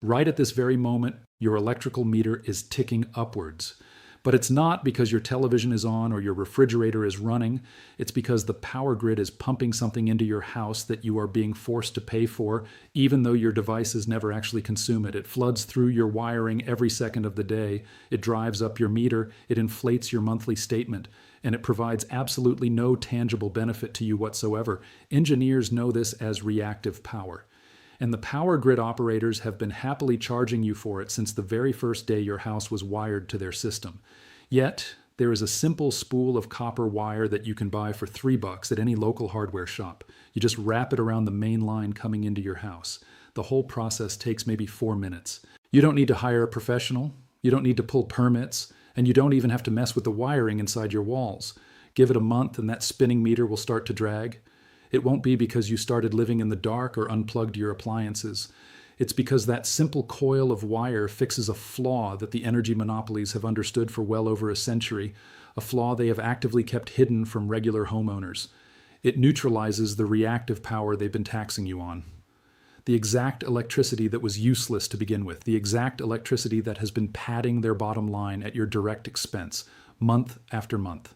Right at this very moment, your electrical meter is ticking upwards. But it's not because your television is on or your refrigerator is running. It's because the power grid is pumping something into your house that you are being forced to pay for, even though your devices never actually consume it. It floods through your wiring every second of the day. It drives up your meter. It inflates your monthly statement. And it provides absolutely no tangible benefit to you whatsoever. Engineers know this as reactive power. And the power grid operators have been happily charging you for it since the very first day your house was wired to their system. Yet, there is a simple spool of copper wire that you can buy for $3 at any local hardware shop. You just wrap it around the main line coming into your house. The whole process takes maybe 4 minutes. You don't need to hire a professional, you don't need to pull permits, and you don't even have to mess with the wiring inside your walls. Give it a month and that spinning meter will start to drag. It won't be because you started living in the dark or unplugged your appliances. It's because that simple coil of wire fixes a flaw that the energy monopolies have understood for well over a century, a flaw they have actively kept hidden from regular homeowners. It neutralizes the reactive power they've been taxing you on. The exact electricity that was useless to begin with, the exact electricity that has been padding their bottom line at your direct expense, month after month.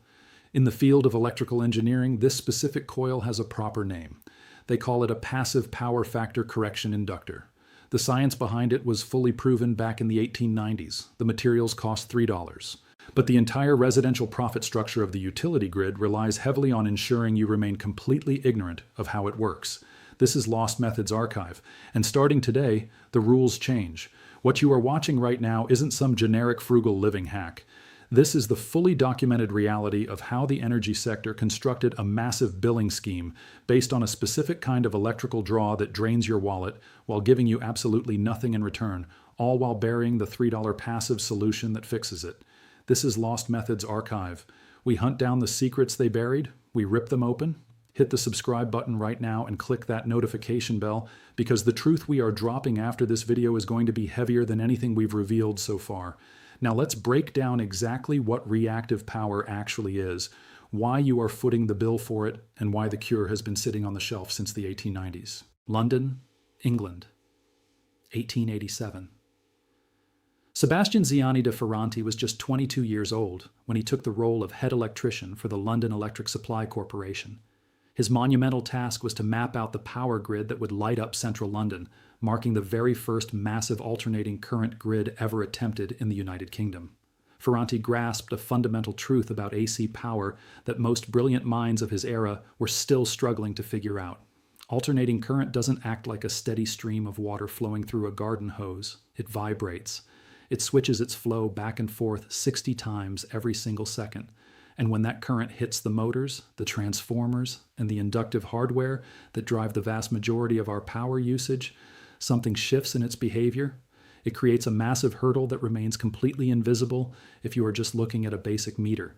In the field of electrical engineering, this specific coil has a proper name. They call it a passive power factor correction inductor. The science behind it was fully proven back in the 1890s. The materials cost $3. But the entire residential profit structure of the utility grid relies heavily on ensuring you remain completely ignorant of how it works. This is Lost Methods Archive, and starting today, the rules change. What you are watching right now isn't some generic frugal living hack. This is the fully documented reality of how the energy sector constructed a massive billing scheme based on a specific kind of electrical draw that drains your wallet while giving you absolutely nothing in return, all while burying the $3 passive solution that fixes it. This is Lost Methods Archive. We hunt down the secrets they buried, we rip them open. Hit the subscribe button right now and click that notification bell because the truth we are dropping after this video is going to be heavier than anything we've revealed so far. Now let's break down exactly what reactive power actually is, why you are footing the bill for it, and why the cure has been sitting on the shelf since the 1890s. London, England, 1887. Sebastian Ziani de Ferranti was just 22 years old when he took the role of head electrician for the London Electric Supply Corporation. His monumental task was to map out the power grid that would light up central London, marking the very first massive alternating current grid ever attempted in the United Kingdom. Ferranti grasped a fundamental truth about AC power that most brilliant minds of his era were still struggling to figure out. Alternating current doesn't act like a steady stream of water flowing through a garden hose. It vibrates. It switches its flow back and forth 60 times every single second. And when that current hits the motors, the transformers, and the inductive hardware that drive the vast majority of our power usage, something shifts in its behavior. It creates a massive hurdle that remains completely invisible if you are just looking at a basic meter.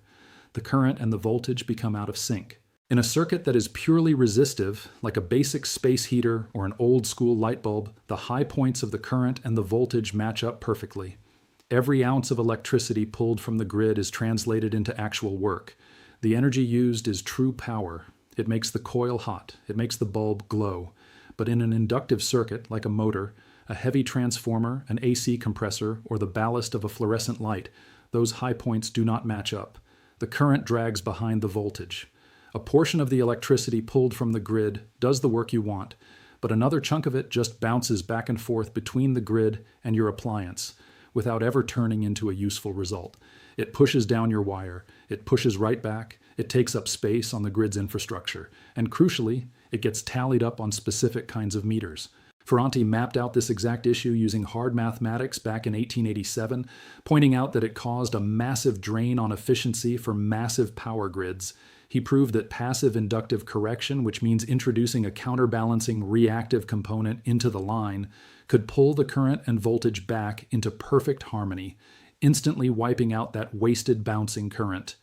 The current and the voltage become out of sync. In a circuit that is purely resistive, like a basic space heater or an old-school light bulb, the high points of the current and the voltage match up perfectly. Every ounce of electricity pulled from the grid is translated into actual work. The energy used is true power. It makes the coil hot. It makes the bulb glow. But in an inductive circuit, like a motor, a heavy transformer, an AC compressor, or the ballast of a fluorescent light, those high points do not match up. The current drags behind the voltage. A portion of the electricity pulled from the grid does the work you want, but another chunk of it just bounces back and forth between the grid and your appliance, without ever turning into a useful result. It pushes down your wire, it pushes right back, it takes up space on the grid's infrastructure, and crucially, it gets tallied up on specific kinds of meters. Ferranti mapped out this exact issue using hard mathematics back in 1887, pointing out that it caused a massive drain on efficiency for massive power grids. He proved that passive inductive correction, which means introducing a counterbalancing reactive component into the line, could pull the current and voltage back into perfect harmony, instantly wiping out that wasted bouncing current.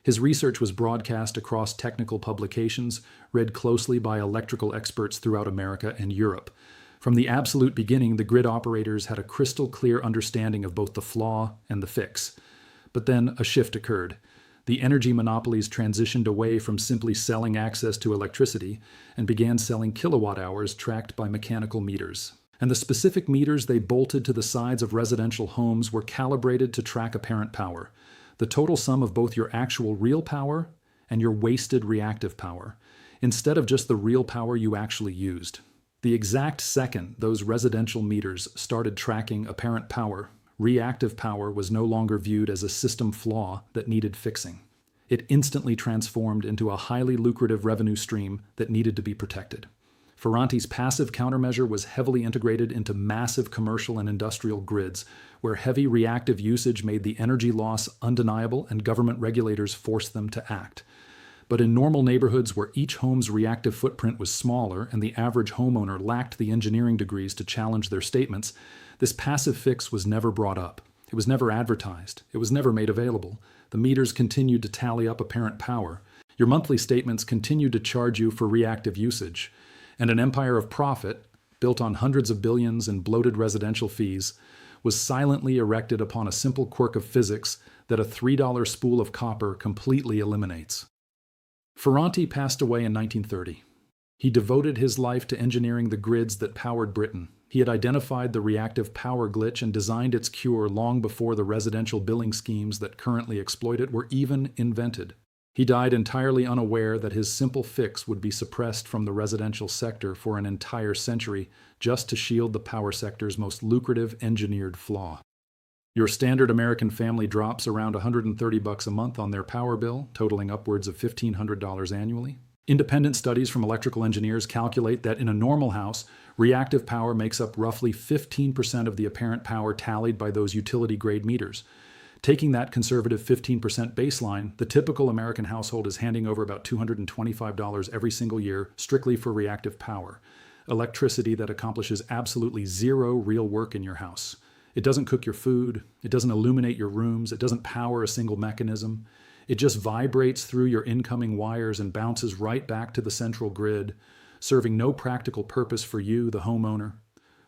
His research was broadcast across technical publications, read closely by electrical experts throughout America and Europe. From the absolute beginning, the grid operators had a crystal clear understanding of both the flaw and the fix. But then a shift occurred. The energy monopolies transitioned away from simply selling access to electricity and began selling kilowatt hours tracked by mechanical meters. And the specific meters they bolted to the sides of residential homes were calibrated to track apparent power, the total sum of both your actual real power and your wasted reactive power, instead of just the real power you actually used. The exact second those residential meters started tracking apparent power, reactive power was no longer viewed as a system flaw that needed fixing. It instantly transformed into a highly lucrative revenue stream that needed to be protected. Ferranti's passive countermeasure was heavily integrated into massive commercial and industrial grids, where heavy reactive usage made the energy loss undeniable and government regulators forced them to act. But in normal neighborhoods where each home's reactive footprint was smaller and the average homeowner lacked the engineering degrees to challenge their statements, this passive fix was never brought up. It was never advertised. It was never made available. The meters continued to tally up apparent power. Your monthly statements continued to charge you for reactive usage. And an empire of profit, built on hundreds of billions in bloated residential fees, was silently erected upon a simple quirk of physics that a $3 spool of copper completely eliminates. Ferranti passed away in 1930. He devoted his life to engineering the grids that powered Britain. He had identified the reactive power glitch and designed its cure long before the residential billing schemes that currently exploit it were even invented. He died entirely unaware that his simple fix would be suppressed from the residential sector for an entire century just to shield the power sector's most lucrative engineered flaw. Your standard American family drops around $130 a month on their power bill, totaling upwards of $1,500 annually. Independent studies from electrical engineers calculate that in a normal house, reactive power makes up roughly 15% of the apparent power tallied by those utility-grade meters. Taking that conservative 15% baseline, the typical American household is handing over about $225 every single year strictly for reactive power, electricity that accomplishes absolutely zero real work in your house. It doesn't cook your food, it doesn't illuminate your rooms, it doesn't power a single mechanism. It just vibrates through your incoming wires and bounces right back to the central grid, serving no practical purpose for you, the homeowner.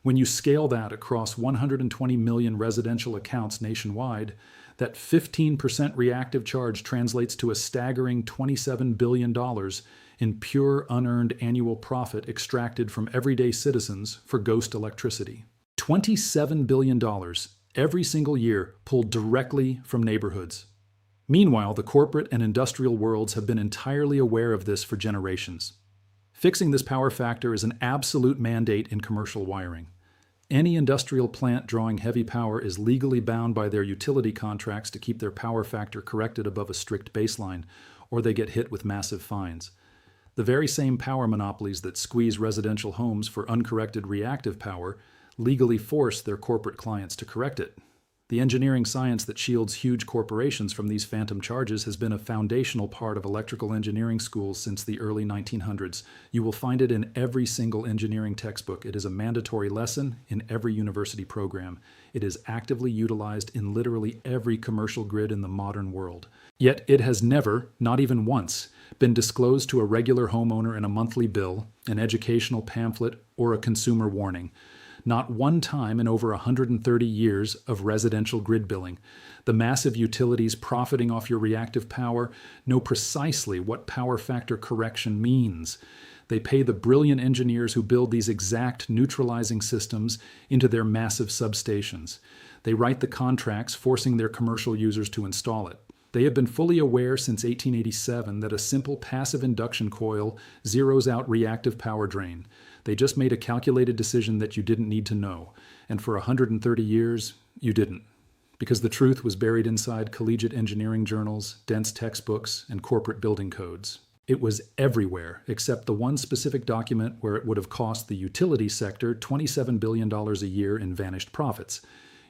When you scale that across 120 million residential accounts nationwide, that 15% reactive charge translates to a staggering $27 billion in pure unearned annual profit extracted from everyday citizens for ghost electricity. $27 billion every single year pulled directly from neighborhoods. Meanwhile, the corporate and industrial worlds have been entirely aware of this for generations. Fixing this power factor is an absolute mandate in commercial wiring. Any industrial plant drawing heavy power is legally bound by their utility contracts to keep their power factor corrected above a strict baseline, or they get hit with massive fines. The very same power monopolies that squeeze residential homes for uncorrected reactive power legally force their corporate clients to correct it. The engineering science that shields huge corporations from these phantom charges has been a foundational part of electrical engineering schools since the early 1900s. You will find it in every single engineering textbook. It is a mandatory lesson in every university program. It is actively utilized in literally every commercial grid in the modern world. Yet it has never, not even once, been disclosed to a regular homeowner in a monthly bill, an educational pamphlet, or a consumer warning. Not one time in over 130 years of residential grid billing. The massive utilities profiting off your reactive power know precisely what power factor correction means. They pay the brilliant engineers who build these exact neutralizing systems into their massive substations. They write the contracts forcing their commercial users to install it. They have been fully aware since 1887 that a simple passive induction coil zeroes out reactive power drain. They just made a calculated decision that you didn't need to know, and for 130 years, you didn't, because the truth was buried inside collegiate engineering journals, dense textbooks, and corporate building codes. It was everywhere, except the one specific document where it would have cost the utility sector $27 billion a year in vanished profits,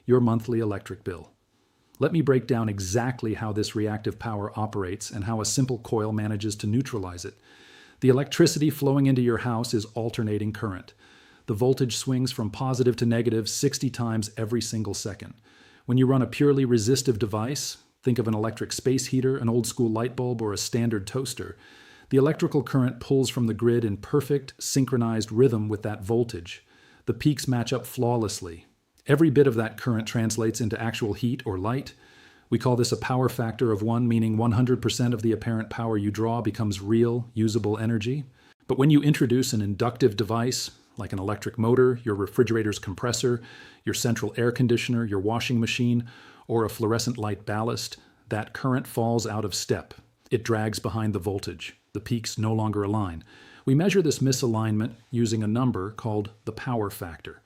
your monthly electric bill. Let me break down exactly how this reactive power operates and how a simple coil manages to neutralize it. The electricity flowing into your house is alternating current. The voltage swings from positive to negative 60 times every single second. When you run a purely resistive device, think of an electric space heater, an old school light bulb, or a standard toaster, the electrical current pulls from the grid in perfect, synchronized rhythm with that voltage. The peaks match up flawlessly. Every bit of that current translates into actual heat or light. We call this a power factor of 1, meaning 100% of the apparent power you draw becomes real, usable energy. But when you introduce an inductive device, like an electric motor, your refrigerator's compressor, your central air conditioner, your washing machine, or a fluorescent light ballast, that current falls out of step. It drags behind the voltage. The peaks no longer align. We measure this misalignment using a number called the power factor.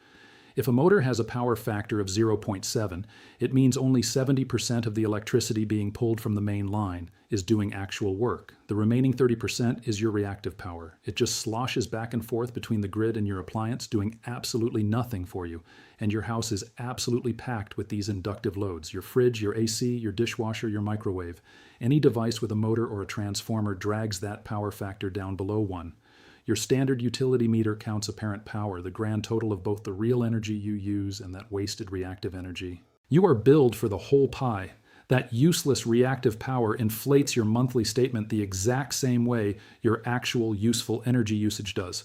If a motor has a power factor of 0.7, it means only 70% of the electricity being pulled from the main line is doing actual work. The remaining 30% is your reactive power. It just sloshes back and forth between the grid and your appliance, doing absolutely nothing for you. And your house is absolutely packed with these inductive loads: your fridge, your AC, your dishwasher, your microwave. Any device with a motor or a transformer drags that power factor down below 1. Your standard utility meter counts apparent power, the grand total of both the real energy you use and that wasted reactive energy. You are billed for the whole pie. That useless reactive power inflates your monthly statement the exact same way your actual useful energy usage does.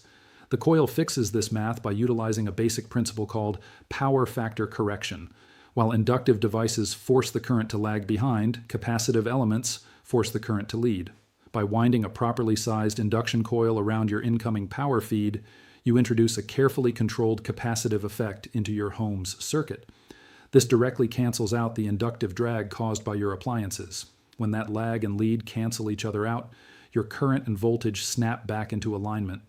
The coil fixes this math by utilizing a basic principle called power factor correction. While inductive devices force the current to lag behind, capacitive elements force the current to lead. By winding a properly sized induction coil around your incoming power feed, you introduce a carefully controlled capacitive effect into your home's circuit. This directly cancels out the inductive drag caused by your appliances. When that lag and lead cancel each other out, your current and voltage snap back into alignment.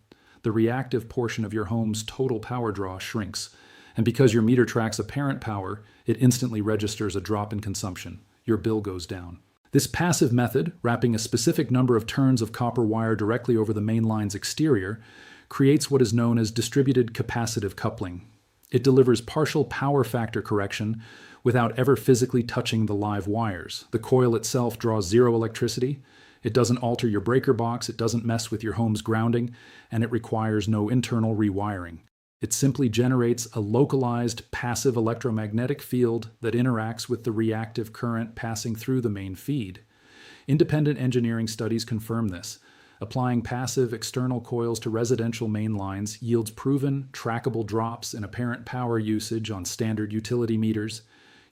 The reactive portion of your home's total power draw shrinks. And because your meter tracks apparent power, it instantly registers a drop in consumption. Your bill goes down. This passive method, wrapping a specific number of turns of copper wire directly over the main line's exterior, creates what is known as distributed capacitive coupling. It delivers partial power factor correction without ever physically touching the live wires. The coil itself draws zero electricity. It doesn't alter your breaker box, it doesn't mess with your home's grounding, and it requires no internal rewiring. It simply generates a localized passive electromagnetic field that interacts with the reactive current passing through the main feed. Independent engineering studies confirm this. Applying passive external coils to residential main lines yields proven, trackable drops in apparent power usage on standard utility meters.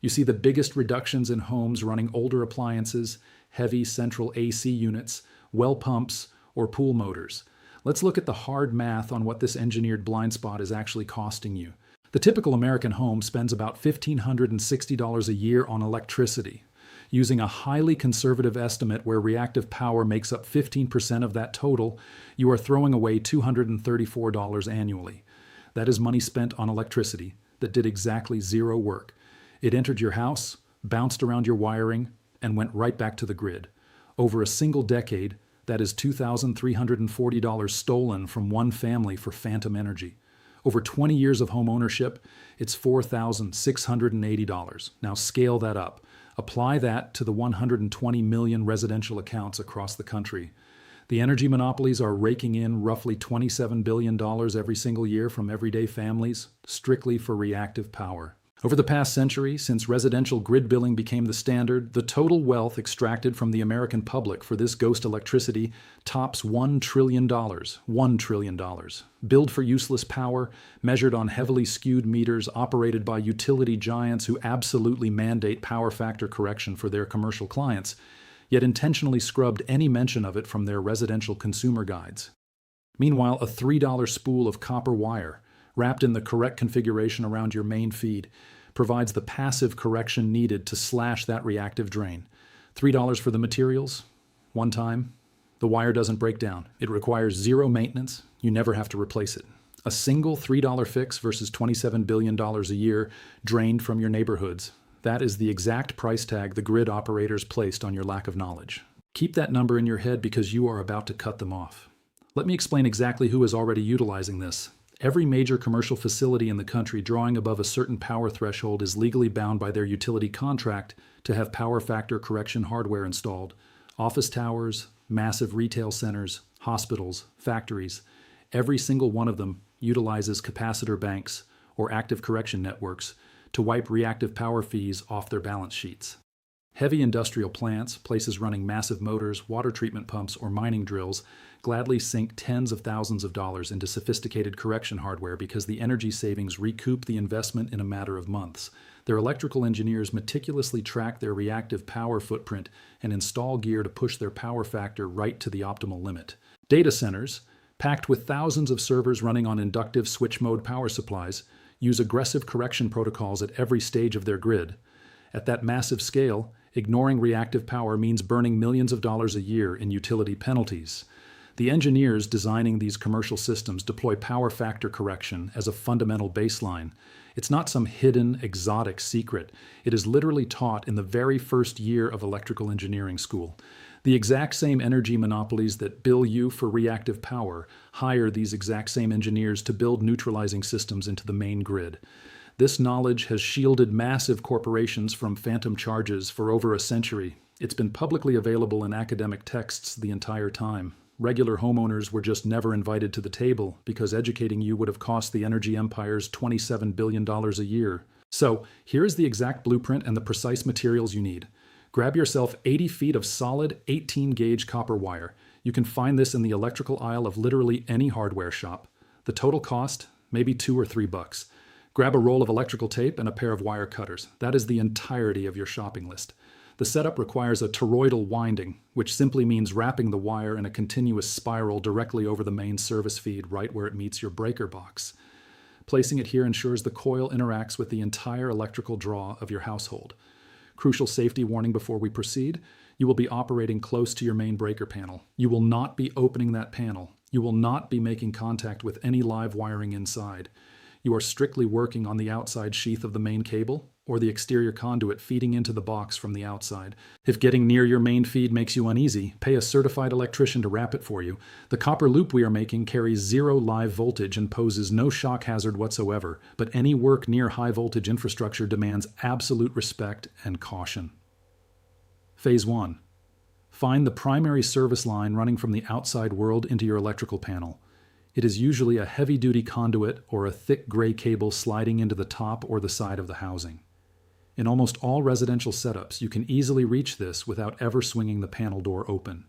You see the biggest reductions in homes running older appliances, heavy central AC units, well pumps, or pool motors. Let's look at the hard math on what this engineered blind spot is actually costing you. The typical American home spends about $1,560 a year on electricity. Using a highly conservative estimate where reactive power makes up 15% of that total, you are throwing away $234 annually. That is money spent on electricity that did exactly zero work. It entered your house, bounced around your wiring, and went right back to the grid. Over a single decade, that is $2,340 stolen from one family for phantom energy. Over 20 years of home ownership, it's $4,680. Now scale that up. Apply that to the 120 million residential accounts across the country. The energy monopolies are raking in roughly $27 billion every single year from everyday families, strictly for reactive power. Over the past century, since residential grid billing became the standard, the total wealth extracted from the American public for this ghost electricity tops $1 trillion. $1 trillion. Billed for useless power, measured on heavily skewed meters operated by utility giants who absolutely mandate power factor correction for their commercial clients, yet intentionally scrubbed any mention of it from their residential consumer guides. Meanwhile, a $3 spool of copper wire, wrapped in the correct configuration around your main feed, provides the passive correction needed to slash that reactive drain. $3 for the materials, one time. The wire doesn't break down. It requires zero maintenance. You never have to replace it. A single $3 fix versus $27 billion a year drained from your neighborhoods. That is the exact price tag the grid operators placed on your lack of knowledge. Keep that number in your head because you are about to cut them off. Let me explain exactly who is already utilizing this. Every major commercial facility in the country drawing above a certain power threshold is legally bound by their utility contract to have power factor correction hardware installed. Office towers, massive retail centers, hospitals, factories, every single one of them utilizes capacitor banks or active correction networks to wipe reactive power fees off their balance sheets. Heavy industrial plants, places running massive motors, water treatment pumps, or mining drills, gladly sink tens of thousands of dollars into sophisticated correction hardware because the energy savings recoup the investment in a matter of months. Their electrical engineers meticulously track their reactive power footprint and install gear to push their power factor right to the optimal limit. Data centers, Packed with thousands of servers running on inductive switch mode power supplies, use aggressive correction protocols at every stage of their grid. At that massive scale, ignoring reactive power means burning millions of dollars a year in utility penalties. The engineers designing these commercial systems deploy power factor correction as a fundamental baseline. It's not some hidden, exotic secret. It is literally taught in the very first year of electrical engineering school. The exact same energy monopolies that bill you for reactive power hire these exact same engineers to build neutralizing systems into the main grid. This knowledge has shielded massive corporations from phantom charges for over a century. It's been publicly available in academic texts the entire time. Regular homeowners were just never invited to the table because educating you would have cost the energy empires $27 billion a year. So, here's the exact blueprint and the precise materials you need. Grab yourself 80 feet of solid 18-gauge copper wire. You can find this in the electrical aisle of literally any hardware shop. The total cost, maybe $2 or $3. Grab a roll of electrical tape and a pair of wire cutters. That is the entirety of your shopping list. The setup requires a toroidal winding, which simply means wrapping the wire in a continuous spiral directly over the main service feed right where it meets your breaker box. Placing it here ensures the coil interacts with the entire electrical draw of your household. Crucial safety warning before we proceed: you will be operating close to your main breaker panel. You will not be opening that panel. You will not be making contact with any live wiring inside. You are strictly working on the outside sheath of the main cable or the exterior conduit feeding into the box from the outside. If getting near your main feed makes you uneasy, pay a certified electrician to wrap it for you. The copper loop we are making carries zero live voltage and poses no shock hazard whatsoever, but any work near high voltage infrastructure demands absolute respect and caution. Phase 1. Find the primary service line running from the outside world into your electrical panel. It is usually a heavy-duty conduit or a thick gray cable sliding into the top or the side of the housing. In almost all residential setups, you can easily reach this without ever swinging the panel door open.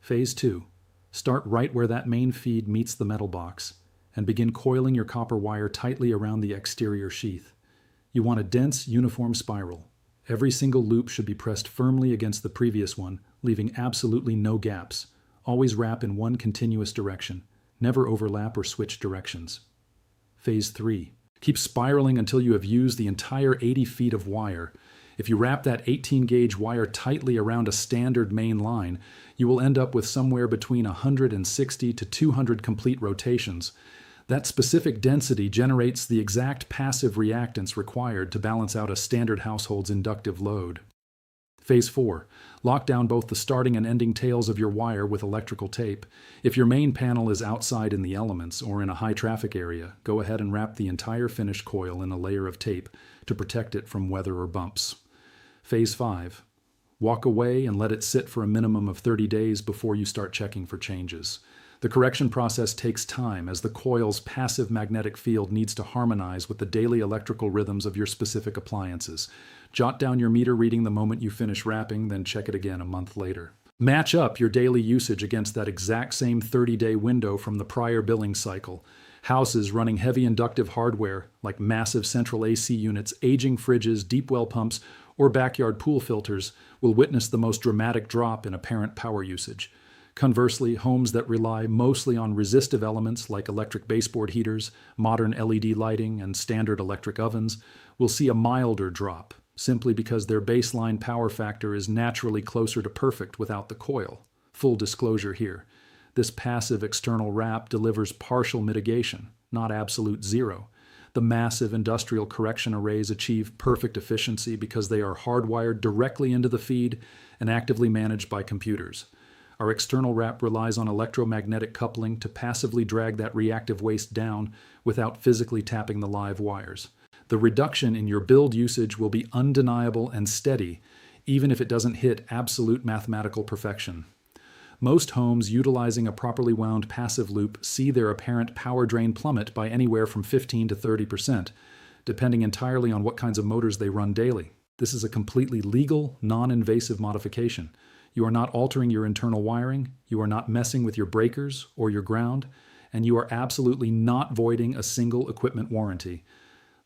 Phase 2. Start right where that main feed meets the metal box and begin coiling your copper wire tightly around the exterior sheath. You want a dense, uniform spiral. Every single loop should be pressed firmly against the previous one, leaving absolutely no gaps. Always wrap in one continuous direction. Never overlap or switch directions. Phase 3. Keep spiraling until you have used the entire 80 feet of wire. If you wrap that 18-gauge wire tightly around a standard main line, you will end up with somewhere between 160 to 200 complete rotations. That specific density generates the exact passive reactance required to balance out a standard household's inductive load. Phase 4. Lock down both the starting and ending tails of your wire with electrical tape. If your main panel is outside in the elements or in a high-traffic area, go ahead and wrap the entire finished coil in a layer of tape to protect it from weather or bumps. Phase 5. Walk away and let it sit for a minimum of 30 days before you start checking for changes. The correction process takes time as the coil's passive magnetic field needs to harmonize with the daily electrical rhythms of your specific appliances. Jot down your meter reading the moment you finish wrapping, then check it again a month later. Match up your daily usage against that exact same 30-day window from the prior billing cycle. Houses running heavy inductive hardware, like massive central AC units, aging fridges, deep well pumps, or backyard pool filters, will witness the most dramatic drop in apparent power usage. Conversely, homes that rely mostly on resistive elements like electric baseboard heaters, modern LED lighting, and standard electric ovens will see a milder drop, simply because their baseline power factor is naturally closer to perfect without the coil. Full disclosure here. This passive external wrap delivers partial mitigation, not absolute zero. The massive industrial correction arrays achieve perfect efficiency because they are hardwired directly into the feed and actively managed by computers. Our external wrap relies on electromagnetic coupling to passively drag that reactive waste down without physically tapping the live wires. The reduction in your build usage will be undeniable and steady, even if it doesn't hit absolute mathematical perfection. Most homes utilizing a properly wound passive loop see their apparent power drain plummet by anywhere from 15 to 30%, depending entirely on what kinds of motors they run daily. This is a completely legal, non-invasive modification. You are not altering your internal wiring, you are not messing with your breakers or your ground, and you are absolutely not voiding a single equipment warranty.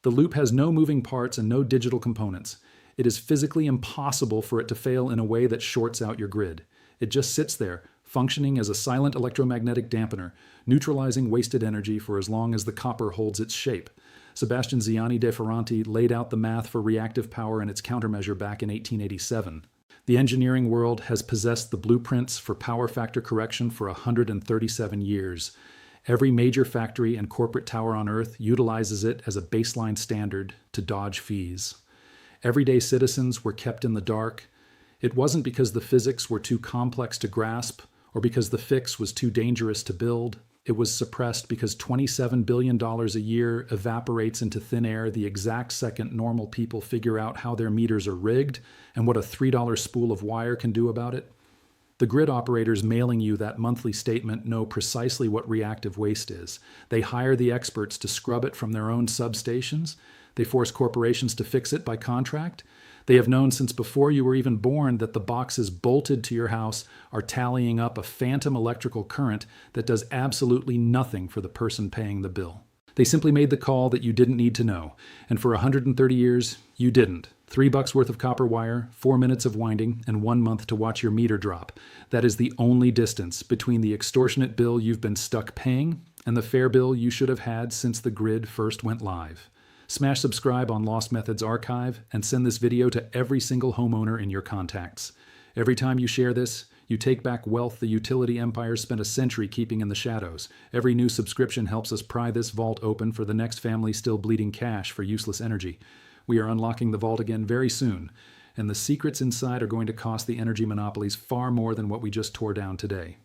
The loop has no moving parts and no digital components. It is physically impossible for it to fail in a way that shorts out your grid. It just sits there, functioning as a silent electromagnetic dampener, neutralizing wasted energy for as long as the copper holds its shape. Sebastian Ziani de Ferranti laid out the math for reactive power and its countermeasure back in 1887. The engineering world has possessed the blueprints for power factor correction for 137 years. Every major factory and corporate tower on Earth utilizes it as a baseline standard to dodge fees. Everyday citizens were kept in the dark. It wasn't because the physics were too complex to grasp or because the fix was too dangerous to build. It was suppressed because $27 billion a year evaporates into thin air the exact second normal people figure out how their meters are rigged and what a $3 spool of wire can do about it. The grid operators mailing you that monthly statement know precisely what reactive waste is. They hire the experts to scrub it from their own substations. They force corporations to fix it by contract. They have known since before you were even born that the boxes bolted to your house are tallying up a phantom electrical current that does absolutely nothing for the person paying the bill. They simply made the call that you didn't need to know, and for 130 years, you didn't. $3 worth of copper wire, 4 minutes of winding, and 1 month to watch your meter drop. That is the only distance between the extortionate bill you've been stuck paying and the fair bill you should have had since the grid first went live. Smash subscribe on Lost Methods Archive and send this video to every single homeowner in your contacts. Every time you share this, you take back wealth the utility empires spent a century keeping in the shadows. Every new subscription helps us pry this vault open for the next family still bleeding cash for useless energy. We are unlocking the vault again very soon, and the secrets inside are going to cost the energy monopolies far more than what we just tore down today.